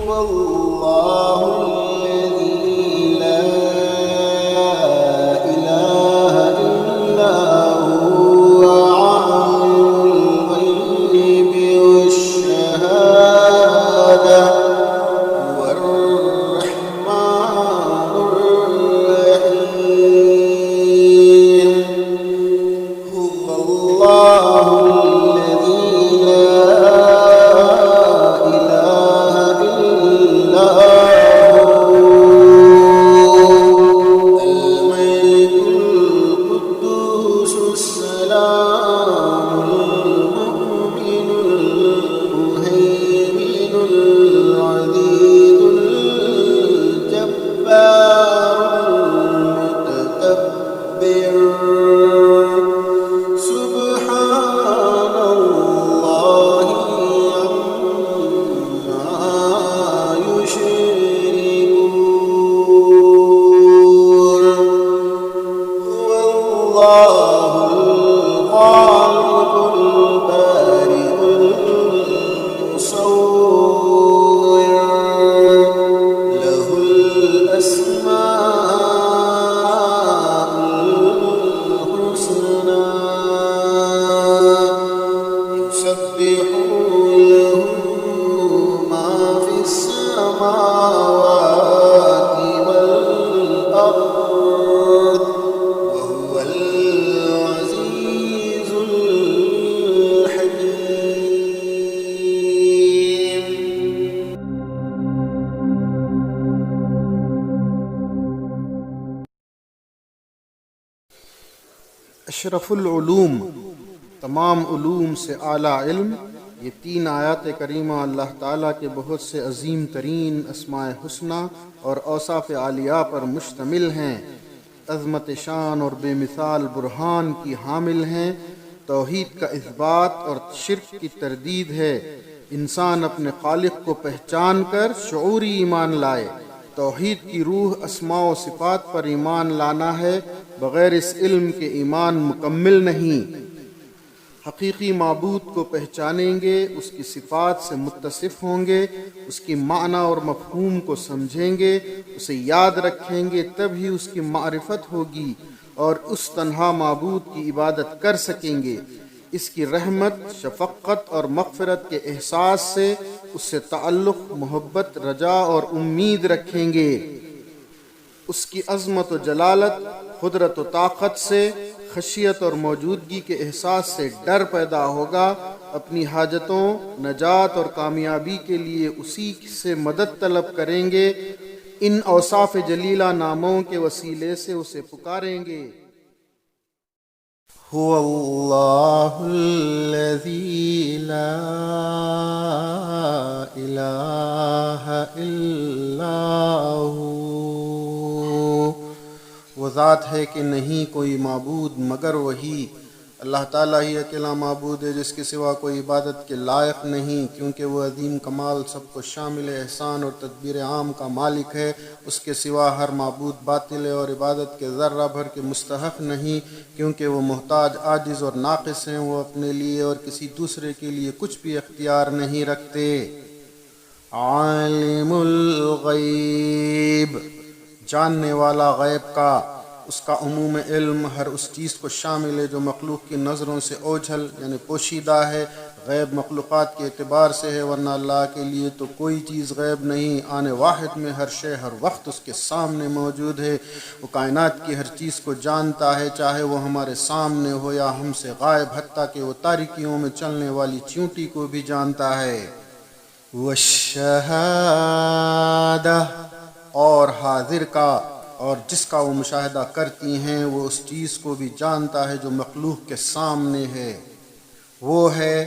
والله الذي لا إله إلا هو عالم الغيب والشهادة هو الرحمن الرحيم هو الله الذي لا إله إلا هو الملك القدوس السلام المؤمن المهيمن العزيز الجبار المتكبر سبحان الله عما يشركون هو الله الخالق البارئ المصور له الأسماء الحسنى يسبح له ما في السماوات والأرض وهو العزيز الحكيم. اشرف العلوم، تمام علوم سے اعلیٰ علم، یہ 3 آیات کریمہ اللہ تعالیٰ کے بہت سے عظیم ترین اسماء حسنہ اور اوصاف عالیہ پر مشتمل ہیں، عظمت شان اور بے مثال برہان کی حامل ہیں، توحید کا اثبات اور شرک کی تردید ہے۔ انسان اپنے خالق کو پہچان کر شعوری ایمان لائے۔ توحید کی روح اسماء و صفات پر ایمان لانا ہے، بغیر اس علم کے ایمان مکمل نہیں۔ حقیقی معبود کو پہچانیں گے، اس کی صفات سے متصف ہوں گے، اس کی معنی اور مفہوم کو سمجھیں گے، اسے یاد رکھیں گے، تبھی اس کی معرفت ہوگی اور اس تنہا معبود کی عبادت کر سکیں گے۔ اس کی رحمت، شفقت اور مغفرت کے احساس سے اس سے تعلق، محبت، رجا اور امید رکھیں گے۔ اس کی عظمت و جلالت، قدرت و طاقت سے، خشیت اور موجودگی کے احساس سے ڈر پیدا ہوگا۔ اپنی حاجتوں، نجات اور کامیابی کے لیے اسی سے مدد طلب کریں گے۔ ان اوصاف جلیلہ ناموں کے وسیلے سے اسے پکاریں گے۔ هو الله الذي لا إله إلا هو، وہ ذات ہے کہ نہیں کوئی معبود مگر وہی۔ اللہ تعالیٰ ہی اکیلا معبود ہے جس کے سوا کوئی عبادت کے لائق نہیں، کیونکہ وہ عظیم کمال، سب کو شامل احسان اور تدبیر عام کا مالک ہے۔ اس کے سوا ہر معبود باطل ہے اور عبادت کے ذرہ بھر کے مستحق نہیں، کیونکہ وہ محتاج، عاجز اور ناقص ہیں۔ وہ اپنے لیے اور کسی دوسرے کے لیے کچھ بھی اختیار نہیں رکھتے۔ عالم الغیب، جاننے والا غیب کا، اس کا عموم علم ہر اس چیز کو شامل ہے جو مخلوق کی نظروں سے اوجھل یعنی پوشیدہ ہے۔ غیب مخلوقات کے اعتبار سے ہے، ورنہ اللہ کے لیے تو کوئی چیز غیب نہیں۔ آن واحد میں ہر شے ہر وقت اس کے سامنے موجود ہے۔ وہ کائنات کی ہر چیز کو جانتا ہے، چاہے وہ ہمارے سامنے ہو یا ہم سے غائب، حتیٰ کہ وہ تاریکیوں میں چلنے والی چیونٹی کو بھی جانتا ہے۔ والشہادہ، اور حاضر کا، اور جس کا وہ مشاہدہ کرتی ہیں، وہ اس چیز کو بھی جانتا ہے جو مخلوق کے سامنے ہے۔ وہ ہے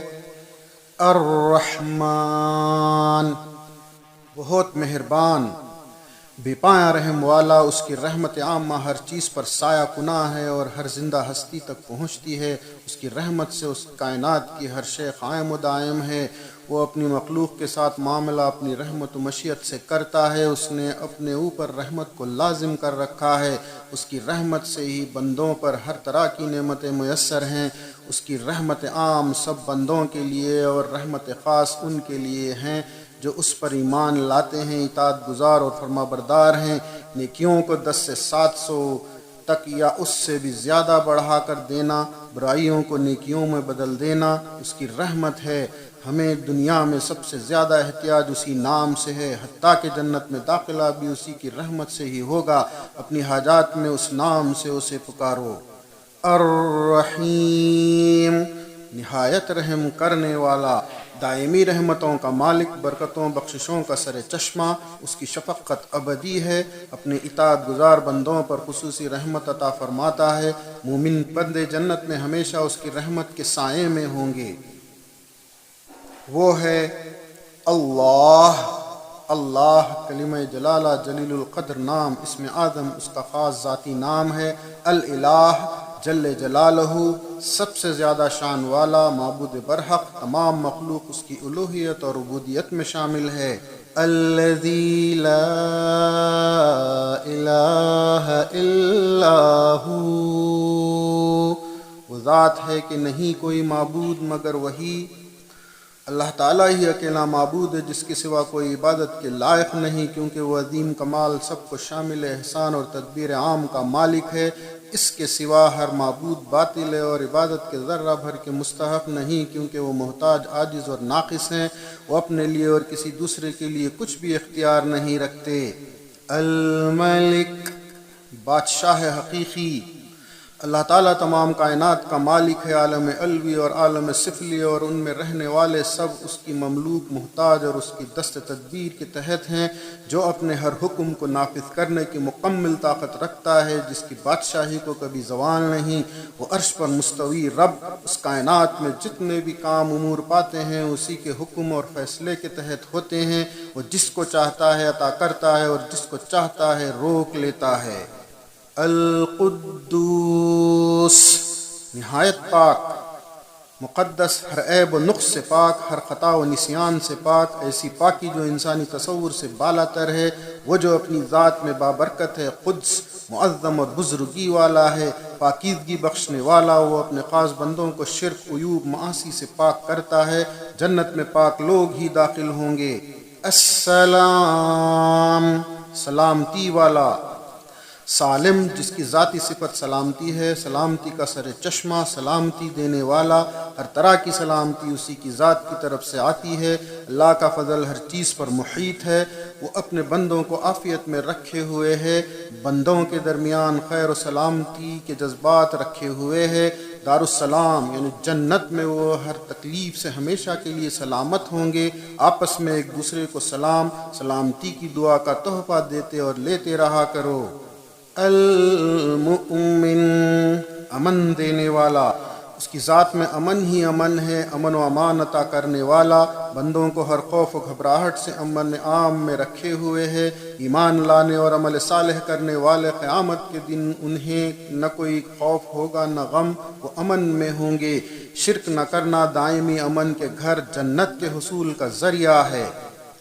الرحمن، بہت مہربان، بے پایہ رحم والا۔ اس کی رحمت عامہ ہر چیز پر سایہ کناں ہے اور ہر زندہ ہستی تک پہنچتی ہے۔ اس کی رحمت سے اس کائنات کی ہر شے قائم و دائم ہے۔ وہ اپنی مخلوق کے ساتھ معاملہ اپنی رحمت و مشیت سے کرتا ہے۔ اس نے اپنے اوپر رحمت کو لازم کر رکھا ہے۔ اس کی رحمت سے ہی بندوں پر ہر طرح کی نعمتیں میسر ہیں۔ اس کی رحمت عام سب بندوں کے لیے اور رحمت خاص ان کے لیے ہیں جو اس پر ایمان لاتے ہیں، اطاعت گزار اور فرما بردار ہیں۔ نیکیوں کو 10 سے 700 تک یا اس سے بھی زیادہ بڑھا کر دینا، برائیوں کو نیکیوں میں بدل دینا اس کی رحمت ہے۔ ہمیں دنیا میں سب سے زیادہ احتیاج اسی نام سے ہے، حتیٰ کہ جنت میں داخلہ بھی اسی کی رحمت سے ہی ہوگا۔ اپنی حاجات میں اس نام سے اسے پکارو۔ الرحیم، نہایت رحم کرنے والا، دائمی رحمتوں کا مالک، برکتوں بخششوں کا سر چشمہ، اس کی شفقت ابدی ہے، اپنے اطاعت گزار بندوں پر خصوصی رحمت عطا فرماتا ہے۔ مومن بندے جنت میں ہمیشہ اس کی رحمت کے سائے میں ہوں گے۔ وہ ہے اللہ۔ اللہ کلمہ جلالہ جلیل القدر نام، اسم اعظم اس کا خاص ذاتی نام ہے۔ الالہ جل جلالہ، سب سے زیادہ شان والا، معبود برحق، تمام مخلوق اس کی الوہیت اور عبودیت میں شامل ہے۔ الذی لا الہ الا ہو، وہ ذات ہے کہ نہیں کوئی معبود مگر وہی۔ اللہ تعالیٰ ہی اکیلا معبود ہے جس کے سوا کوئی عبادت کے لائق نہیں، کیونکہ وہ عظیم کمال، سب کو شامل احسان اور تدبیر عام کا مالک ہے۔ اس کے سوا ہر معبود باطل ہے اور عبادت کے ذرہ بھر کے مستحق نہیں، کیونکہ وہ محتاج، عاجز اور ناقص ہیں۔ وہ اپنے لیے اور کسی دوسرے کے لیے کچھ بھی اختیار نہیں رکھتے۔ الملک، بادشاہ حقیقی، اللہ تعالیٰ تمام کائنات کا مالک ہے، عالم علوی اور عالم سفلی اور ان میں رہنے والے سب اس کی مملوک، محتاج اور اس کی دست تدبیر کے تحت ہیں، جو اپنے ہر حکم کو نافذ کرنے کی مکمل طاقت رکھتا ہے، جس کی بادشاہی کو کبھی زوال نہیں۔ وہ عرش پر مستوی رب، اس کائنات میں جتنے بھی کام امور پاتے ہیں اسی کے حکم اور فیصلے کے تحت ہوتے ہیں۔ وہ جس کو چاہتا ہے عطا کرتا ہے اور جس کو چاہتا ہے روک لیتا ہے۔ القدوس، نہایت پاک، مقدس، ہر عیب و نقص سے پاک، ہر خطا و نسیان سے پاک، ایسی پاکی جو انسانی تصور سے بالا تر ہے۔ وہ جو اپنی ذات میں بابرکت ہے، قدس، معظم اور بزرگی والا ہے، پاکیزگی بخشنے والا۔ وہ اپنے خاص بندوں کو شرک، عیوب، معاصی سے پاک کرتا ہے۔ جنت میں پاک لوگ ہی داخل ہوں گے۔ السلام، سلامتی والا، سالم، جس کی ذاتی صفت سلامتی ہے، سلامتی کا سر چشمہ، سلامتی دینے والا، ہر طرح کی سلامتی اسی کی ذات کی طرف سے آتی ہے۔ اللہ کا فضل ہر چیز پر محیط ہے۔ وہ اپنے بندوں کو عافیت میں رکھے ہوئے ہے، بندوں کے درمیان خیر و سلامتی کے جذبات رکھے ہوئے ہے۔ دارالسلام یعنی جنت میں وہ ہر تکلیف سے ہمیشہ کے لیے سلامت ہوں گے۔ آپس میں ایک دوسرے کو سلامتی کی دعا کا تحفہ دیتے اور لیتے رہا کرو۔ المؤمن، امن دینے والا، اس کی ذات میں امن ہی امن ہے، امن و امان عطا کرنے والا، بندوں کو ہر خوف و گھبراہٹ سے امن عام میں رکھے ہوئے ہے۔ ایمان لانے اور عمل صالح کرنے والے قیامت کے دن انہیں نہ کوئی خوف ہوگا نہ غم، وہ امن میں ہوں گے۔ شرک نہ کرنا دائمی امن کے گھر جنت کے حصول کا ذریعہ ہے۔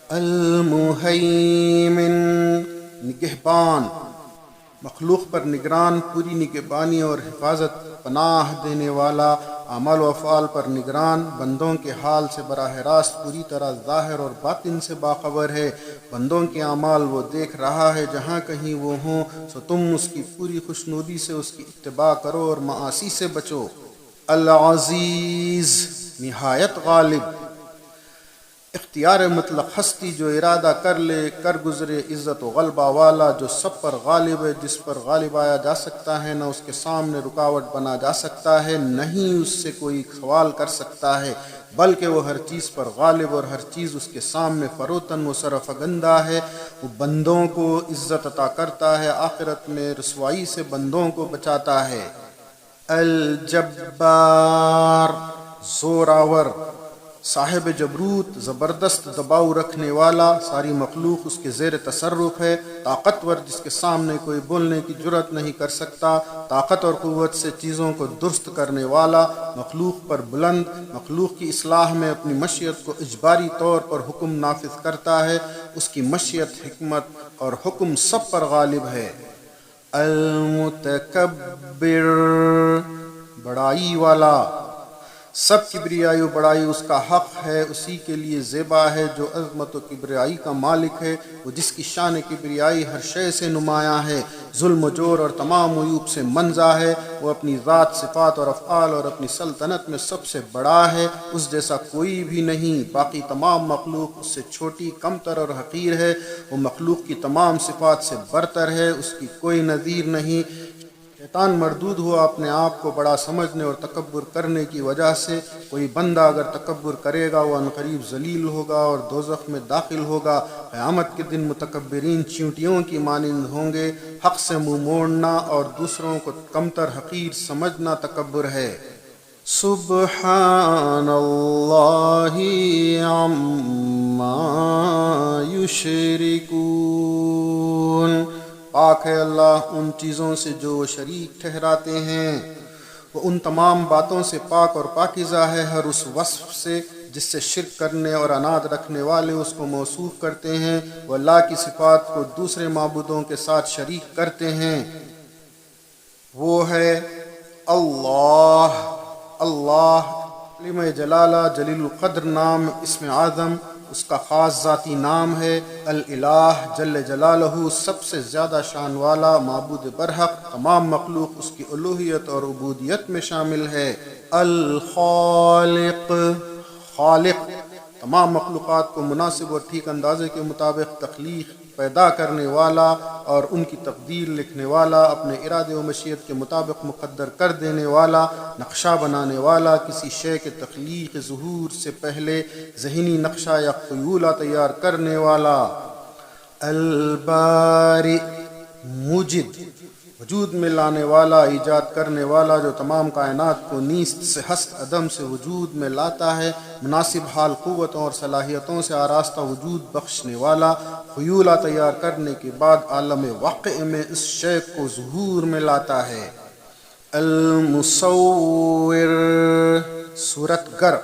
المہیمن، نگہبان، مخلوق پر نگران، پوری نگہبانی اور حفاظت، پناہ دینے والا، اعمال و افعال پر نگران، بندوں کے حال سے براہ راست پوری طرح ظاہر اور باطن سے باخبر ہے۔ بندوں کے اعمال وہ دیکھ رہا ہے، جہاں کہیں وہ ہوں، سو تم اس کی پوری خوشنودی سے اس کی اتباع کرو اور معاصی سے بچو۔ العزیز، نہایت غالب، اختیار مطلق ہستی، جو ارادہ کر لے کر گزرے، عزت و غلبہ والا، جو سب پر غالب ہے، جس پر غالب آیا جا سکتا ہے، نہ اس کے سامنے رکاوٹ بنا جا سکتا ہے، نہیں اس سے کوئی سوال کر سکتا ہے، بلکہ وہ ہر چیز پر غالب اور ہر چیز اس کے سامنے فروتن و سرفگندہ ہے۔ وہ بندوں کو عزت عطا کرتا ہے، آخرت میں رسوائی سے بندوں کو بچاتا ہے۔ الجبار، زوراور، صاحب جبروت، زبردست دباؤ رکھنے والا، ساری مخلوق اس کے زیر تصرف ہے، طاقتور، جس کے سامنے کوئی بولنے کی جرأت نہیں کر سکتا، طاقت اور قوت سے چیزوں کو درست کرنے والا، مخلوق پر بلند، مخلوق کی اصلاح میں اپنی مشیت کو اجباری طور پر حکم نافذ کرتا ہے، اس کی مشیت، حکمت اور حکم سب پر غالب ہے۔ المتکبر، بڑائی والا، سب کبریائی و بڑائی اس کا حق ہے، اسی کے لیے زیبا ہے جو عظمت و کبریائی کا مالک ہے، وہ جس کی شان کبریائی ہر شے سے نمایاں ہے، ظلم و جور اور تمام عیوب سے منزہ ہے، وہ اپنی ذات، صفات اور افعال اور اپنی سلطنت میں سب سے بڑا ہے، اس جیسا کوئی بھی نہیں، باقی تمام مخلوق اس سے چھوٹی، کمتر اور حقیر ہے، وہ مخلوق کی تمام صفات سے برتر ہے، اس کی کوئی نظیر نہیں۔ شیطان مردود ہوا اپنے آپ کو بڑا سمجھنے اور تکبر کرنے کی وجہ سے، کوئی بندہ اگر تکبر کرے گا وہ عنقریب ذلیل ہوگا اور دوزخ میں داخل ہوگا۔ قیامت کے دن متکبرین چیونٹیوں کی مانند ہوں گے۔ حق سے منہ موڑنا اور دوسروں کو کمتر حقیر سمجھنا تکبر ہے۔ سبحان اللہ عما یشرکون، پاک ہے اللہ ان چیزوں سے جو وہ شریک ٹھہراتے ہیں، وہ ان تمام باتوں سے پاک اور پاکیزہ ہے، ہر اس وصف سے جس سے شرک کرنے اور عناد رکھنے والے اس کو موصوف کرتے ہیں۔ وہ اللہ کی صفات کو دوسرے معبودوں کے ساتھ شریک کرتے ہیں۔ وہ ہے اللہ، اللہ کلمہ جلالہ جلیل القدر نام اسم اعظم اس کا خاص ذاتی نام ہے۔ الالہ جل جلالہ سب سے زیادہ شان والا معبود برحق، تمام مخلوق اس کی الوہیت اور عبودیت میں شامل ہے۔ الخالق خالق تمام مخلوقات کو مناسب اور ٹھیک اندازے کے مطابق تخلیق پیدا کرنے والا اور ان کی تقدیر لکھنے والا، اپنے ارادے و مشیت کے مطابق مقدر کر دینے والا، نقشہ بنانے والا، کسی شے کے تخلیق ظہور سے پہلے ذہنی نقشہ یا خیولہ تیار کرنے والا۔ البارئ موجد وجود میں لانے والا، ایجاد کرنے والا، جو تمام کائنات کو نیست سے ہست عدم سے وجود میں لاتا ہے، مناسب حال قوتوں اور صلاحیتوں سے آراستہ وجود بخشنے والا، خیولہ تیار کرنے کے بعد عالم واقع میں اس شے کو ظہور میں لاتا ہے۔ المصور صورت گر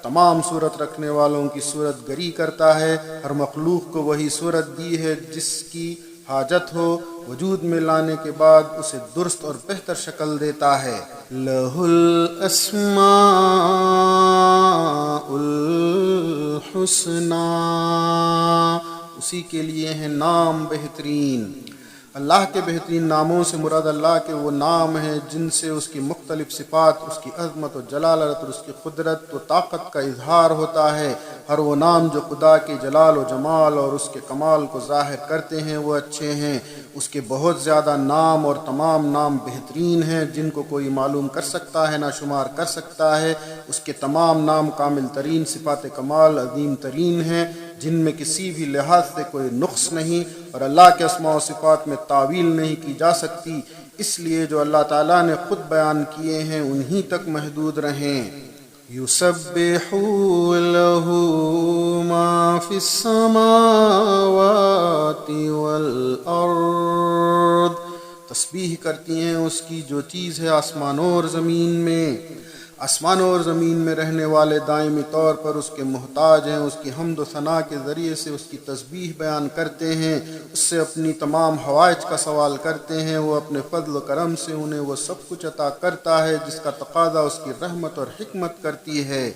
تمام صورت رکھنے والوں کی صورت گری کرتا ہے، ہر مخلوق کو وہی صورت دی ہے جس کی حاجت ہو، وجود میں لانے کے بعد اسے درست اور بہتر شکل دیتا ہے۔ لہ الاسماء الحسنی، اسی کے لیے ہیں نام بہترین۔ اللہ کے بہترین ناموں سے مراد اللہ کے وہ نام ہیں جن سے اس کی مختلف صفات، اس کی عظمت و جلالت اور اس کی قدرت و طاقت کا اظہار ہوتا ہے۔ ہر وہ نام جو خدا کے جلال و جمال اور اس کے کمال کو ظاہر کرتے ہیں وہ اچھے ہیں۔ اس کے بہت زیادہ نام اور تمام نام بہترین ہیں جن کو کوئی معلوم کر سکتا ہے نہ شمار کر سکتا ہے۔ اس کے تمام نام کامل ترین، صفات کمال عظیم ترین ہیں جن میں کسی بھی لحاظ سے کوئی نقص نہیں، اور اللہ کے اسماء و صفات میں تعویل نہیں کی جا سکتی، اس لیے جو اللہ تعالیٰ نے خود بیان کیے ہیں انہی تک محدود رہیں۔ یسبح لہ ما فی السماوات والارض، تسبیح کرتی ہیں اس کی جو چیز ہے آسمانوں اور زمین میں۔ آسمانوں اور زمین میں رہنے والے دائمی طور پر اس کے محتاج ہیں، اس کی حمد و ثنا کے ذریعے سے اس کی تسبیح بیان کرتے ہیں، اس سے اپنی تمام حوائج کا سوال کرتے ہیں۔ وہ اپنے فضل و کرم سے انہیں وہ سب کچھ عطا کرتا ہے جس کا تقاضا اس کی رحمت اور حکمت کرتی ہے،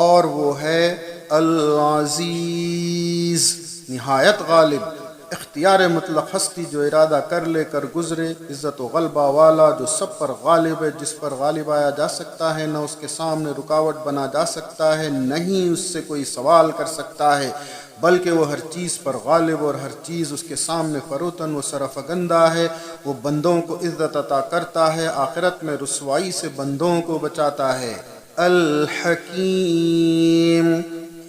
اور وہ ہے العزیز نہایت غالب، اختیار مطلق ہستی جو ارادہ کر لے کر گزرے، عزت و غلبہ والا جو سب پر غالب ہے، جس پر غالب آیا جا سکتا ہے، نہ اس کے سامنے رکاوٹ بنا جا سکتا ہے، نہیں اس سے کوئی سوال کر سکتا ہے، بلکہ وہ ہر چیز پر غالب اور ہر چیز اس کے سامنے فروتن و سرفگندہ ہے۔ وہ بندوں کو عزت عطا کرتا ہے، آخرت میں رسوائی سے بندوں کو بچاتا ہے۔ الحکیم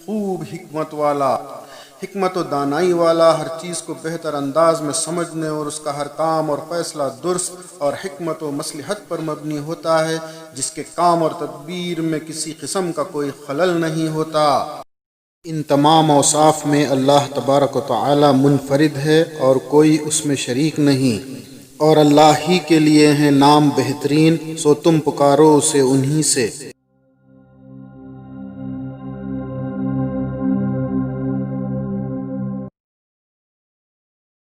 خوب حکمت والا، حکمت و دانائی والا، ہر چیز کو بہتر انداز میں سمجھنے اور اس کا ہر کام اور فیصلہ درست اور حکمت و مصلحت پر مبنی ہوتا ہے، جس کے کام اور تدبیر میں کسی قسم کا کوئی خلل نہیں ہوتا۔ ان تمام اوصاف میں اللہ تبارک و تعالی منفرد ہے اور کوئی اس میں شریک نہیں، اور اللہ ہی کے لیے ہیں نام بہترین، سو تم پکارو اسے انہی سے۔